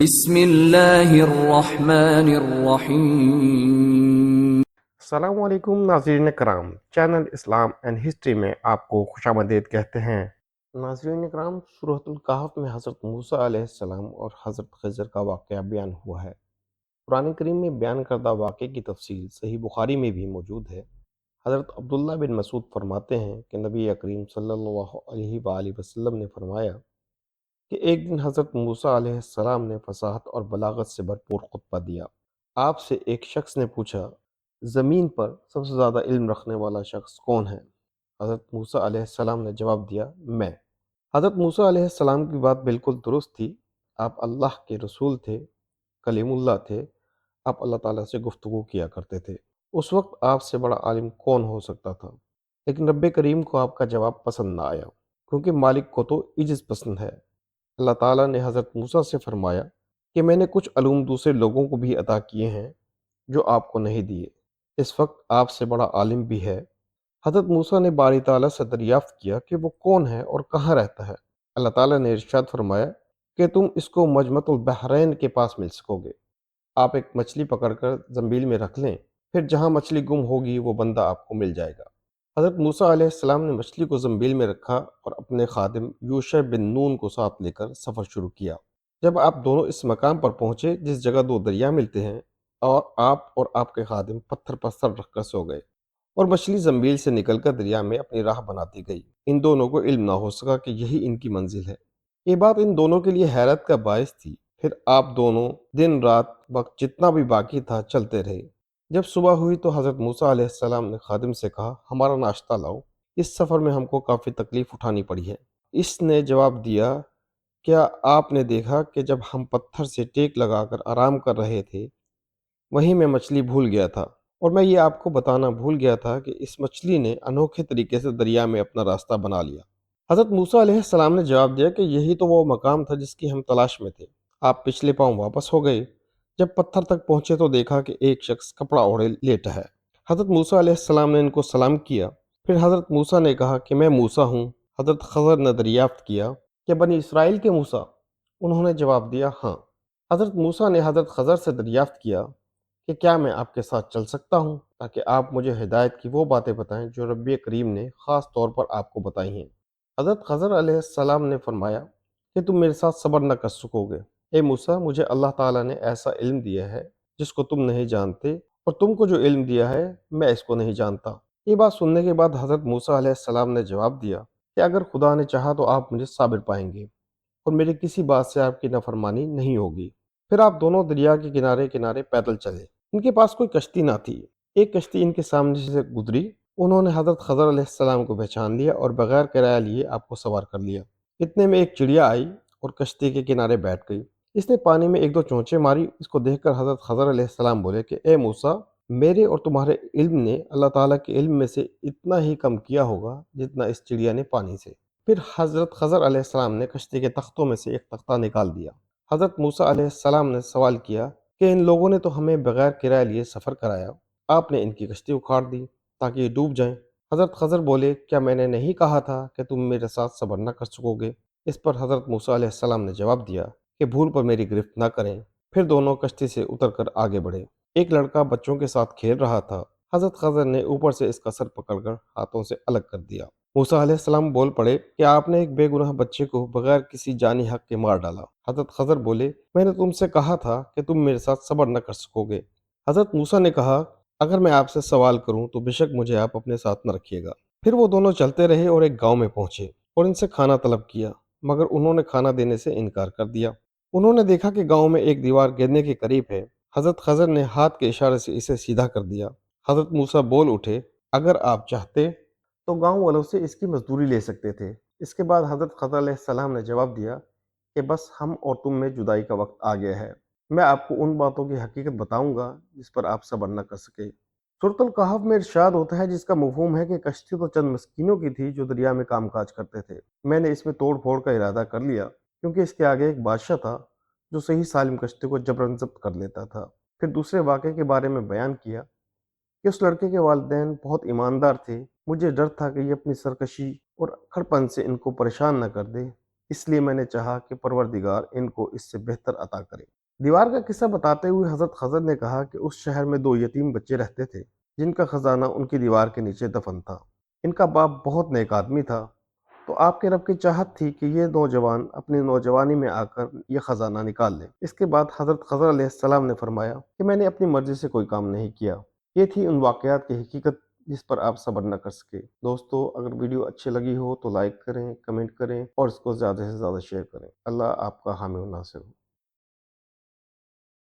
بسم اللہ الرحمن الرحیم۔ السلام علیکم ناظرین کرام، چینل اسلام اینڈ ہسٹری میں آپ کو خوش آمدید کہتے ہیں۔ ناظرین کرام، سورۃ الکہف میں حضرت موسیٰ علیہ السلام اور حضرت خضر کا واقعہ بیان ہوا ہے۔ قرآن کریم میں بیان کردہ واقعے کی تفصیل صحیح بخاری میں بھی موجود ہے۔ حضرت عبداللہ بن مسعود فرماتے ہیں کہ نبی کریم صلی اللہ علیہ وآلہ وسلم نے فرمایا کہ ایک دن حضرت موسیٰ علیہ السلام نے فصاحت اور بلاغت سے بھرپور خطبہ دیا۔ آپ سے ایک شخص نے پوچھا، زمین پر سب سے زیادہ علم رکھنے والا شخص کون ہے؟ حضرت موسیٰ علیہ السلام نے جواب دیا، میں۔ حضرت موسیٰ علیہ السلام کی بات بالکل درست تھی۔ آپ اللہ کے رسول تھے، کلیم اللہ تھے۔ آپ اللہ تعالیٰ سے گفتگو کیا کرتے تھے۔ اس وقت آپ سے بڑا عالم کون ہو سکتا تھا؟ لیکن رب کریم کو آپ کا جواب پسند نہ آیا، کیونکہ مالک کو تو عجز پسند ہے۔ اللہ تعالیٰ نے حضرت موسیٰ سے فرمایا کہ میں نے کچھ علوم دوسرے لوگوں کو بھی عطا کیے ہیں جو آپ کو نہیں دیے۔ اس وقت آپ سے بڑا عالم بھی ہے۔ حضرت موسیٰ نے باری تعالیٰ سے دریافت کیا کہ وہ کون ہے اور کہاں رہتا ہے۔ اللہ تعالیٰ نے ارشاد فرمایا کہ تم اس کو مجمع البحرین کے پاس مل سکو گے۔ آپ ایک مچھلی پکڑ کر زنبیل میں رکھ لیں، پھر جہاں مچھلی گم ہوگی وہ بندہ آپ کو مل جائے گا۔ حضرت موسیٰ علیہ السلام نے مچھلی کو زنبیل میں رکھا اور اپنے خادم یوشع بن نون کو ساتھ لے کر سفر شروع کیا۔ جب آپ دونوں اس مقام پر پہنچے جس جگہ دو دریا ملتے ہیں، اور آپ کے خادم پتھر پر سر رکھ کر سو گئے، اور مچھلی زنبیل سے نکل کر دریا میں اپنی راہ بناتی گئی۔ ان دونوں کو علم نہ ہو سکا کہ یہی ان کی منزل ہے۔ یہ بات ان دونوں کے لیے حیرت کا باعث تھی۔ پھر آپ دونوں دن رات وقت جتنا بھی باقی تھا چلتے رہے۔ جب صبح ہوئی تو حضرت موسیٰ علیہ السلام نے خادم سے کہا، ہمارا ناشتہ لاؤ، اس سفر میں ہم کو کافی تکلیف اٹھانی پڑی ہے۔ اس نے جواب دیا، کیا آپ نے دیکھا کہ جب ہم پتھر سے ٹیک لگا کر آرام کر رہے تھے، وہیں میں مچھلی بھول گیا تھا، اور میں یہ آپ کو بتانا بھول گیا تھا کہ اس مچھلی نے انوکھے طریقے سے دریا میں اپنا راستہ بنا لیا۔ حضرت موسیٰ علیہ السلام نے جواب دیا کہ یہی تو وہ مقام تھا جس کی ہم تلاش میں تھے۔ آپ پچھلے پاؤں واپس ہو گئے۔ جب پتھر تک پہنچے تو دیکھا کہ ایک شخص کپڑا اوڑھے لیٹا ہے۔ حضرت موسیٰ علیہ السلام نے ان کو سلام کیا۔ پھر حضرت موسیٰ نے کہا کہ میں موسیٰ ہوں۔ حضرت خضر نے دریافت کیا کہ بنی اسرائیل کے موسیٰ؟ انہوں نے جواب دیا، ہاں۔ حضرت موسیٰ نے حضرت خضر سے دریافت کیا کہ کیا میں آپ کے ساتھ چل سکتا ہوں تاکہ آپ مجھے ہدایت کی وہ باتیں بتائیں جو رب کریم نے خاص طور پر آپ کو بتائی ہیں۔ حضرت خضر علیہ السلام نے فرمایا کہ تم میرے ساتھ صبر نہ کر سکو گے۔ اے موسیٰ، مجھے اللہ تعالیٰ نے ایسا علم دیا ہے جس کو تم نہیں جانتے، اور تم کو جو علم دیا ہے میں اس کو نہیں جانتا۔ یہ بات سننے کے بعد حضرت موسیٰ علیہ السلام نے جواب دیا کہ اگر خدا نے چاہا تو آپ مجھے صابر پائیں گے، اور میری کسی بات سے آپ کی نافرمانی نہیں ہوگی۔ پھر آپ دونوں دریا کے کنارے کنارے پیدل چلے۔ ان کے پاس کوئی کشتی نہ تھی۔ ایک کشتی ان کے سامنے سے گزری۔ انہوں نے حضرت خضر علیہ السلام کو پہچان لیا اور بغیر کرایہ لیے آپ کو سوار کر لیا۔ اتنے میں ایک چڑیا آئی اور کشتی کے کنارے بیٹھ گئی۔ اس نے پانی میں ایک دو چونچیں ماری۔ اس کو دیکھ کر حضرت خضر علیہ السلام بولے کہ اے موسیٰ، میرے اور تمہارے علم نے اللہ تعالیٰ کے علم میں سے اتنا ہی کم کیا ہوگا جتنا اس چڑیا نے پانی سے۔ پھر حضرت خضر علیہ السلام نے کشتی کے تختوں میں سے ایک تختہ نکال دیا۔ حضرت موسیٰ علیہ السلام نے سوال کیا کہ ان لوگوں نے تو ہمیں بغیر کرایہ لیے سفر کرایا، آپ نے ان کی کشتی اکھاڑ دی تاکہ یہ ڈوب جائیں۔ حضرت خضر بولے، کیا میں نے نہیں کہا تھا کہ تم میرے ساتھ صبر نہ کر سکو گے؟ اس پر حضرت موسیٰ علیہ السلام نے جواب دیا کہ بھول پر میری گرفت نہ کریں۔ پھر دونوں کشتی سے اتر کر آگے بڑھے۔ ایک لڑکا بچوں کے ساتھ کھیل رہا تھا۔ حضرت خضر نے اوپر سے اس کا سر پکڑ کر ہاتھوں سے الگ کر دیا۔ موسیٰ علیہ السلام بول پڑے کہ آپ نے ایک بے گناہ بچے کو بغیر کسی جانی حق کے مار ڈالا۔ حضرت خضر بولے، میں نے تم سے کہا تھا کہ تم میرے ساتھ صبر نہ کر سکو گے۔ حضرت موسیٰ نے کہا، اگر میں آپ سے سوال کروں تو بے شک مجھے آپ اپنے ساتھ نہ رکھیے گا۔ پھر وہ دونوں چلتے رہے اور ایک گاؤں میں پہنچے اور ان سے کھانا طلب کیا، مگر انہوں نے کھانا دینے سے انکار کر دیا۔ انہوں نے دیکھا کہ گاؤں میں ایک دیوار گرنے کے قریب ہے۔ حضرت خضر نے ہاتھ کے اشارے سے اسے سیدھا کر دیا۔ حضرت موسیٰ بول اٹھے، اگر آپ چاہتے تو گاؤں والوں سے اس کی مزدوری لے سکتے تھے۔ اس کے بعد حضرت خضر علیہ السلام نے جواب دیا کہ بس ہم اور تم میں جدائی کا وقت آ گیا ہے۔ میں آپ کو ان باتوں کی حقیقت بتاؤں گا جس پر آپ صبر نہ کر سکے۔ سورۃ الکہف میں ارشاد ہوتا ہے، جس کا مفہوم ہے کہ کشتی تو چند مسکینوں کی تھی جو دریا میں کام کاج کرتے تھے۔ میں نے اس میں توڑ پھوڑ کا ارادہ کر لیا کیونکہ اس کے آگے ایک بادشاہ تھا جو صحیح سالم کشتی کو جبراً ضبط کر لیتا تھا۔ پھر دوسرے واقعے کے بارے میں بیان کیا کہ اس لڑکے کے والدین بہت ایماندار تھے۔ مجھے ڈر تھا کہ یہ اپنی سرکشی اور کھڑپن سے ان کو پریشان نہ کر دے، اس لیے میں نے چاہا کہ پروردگار ان کو اس سے بہتر عطا کرے۔ دیوار کا قصہ بتاتے ہوئے حضرت خضر نے کہا کہ اس شہر میں 2 یتیم بچے رہتے تھے جن کا خزانہ ان کی دیوار کے نیچے دفن تھا۔ ان کا باپ بہت نیک آدمی تھا، تو آپ کے رب کی چاہت تھی کہ یہ نوجوان اپنی نوجوانی میں آ کر یہ خزانہ نکال لیں۔ اس کے بعد حضرت خضر علیہ السلام نے فرمایا کہ میں نے اپنی مرضی سے کوئی کام نہیں کیا۔ یہ تھی ان واقعات کی حقیقت جس پر آپ صبر نہ کر سکے۔ دوستو، اگر ویڈیو اچھی لگی ہو تو لائک کریں، کمنٹ کریں اور اس کو زیادہ سے زیادہ شیئر کریں۔ اللہ آپ کا حامی و ناصر ہو۔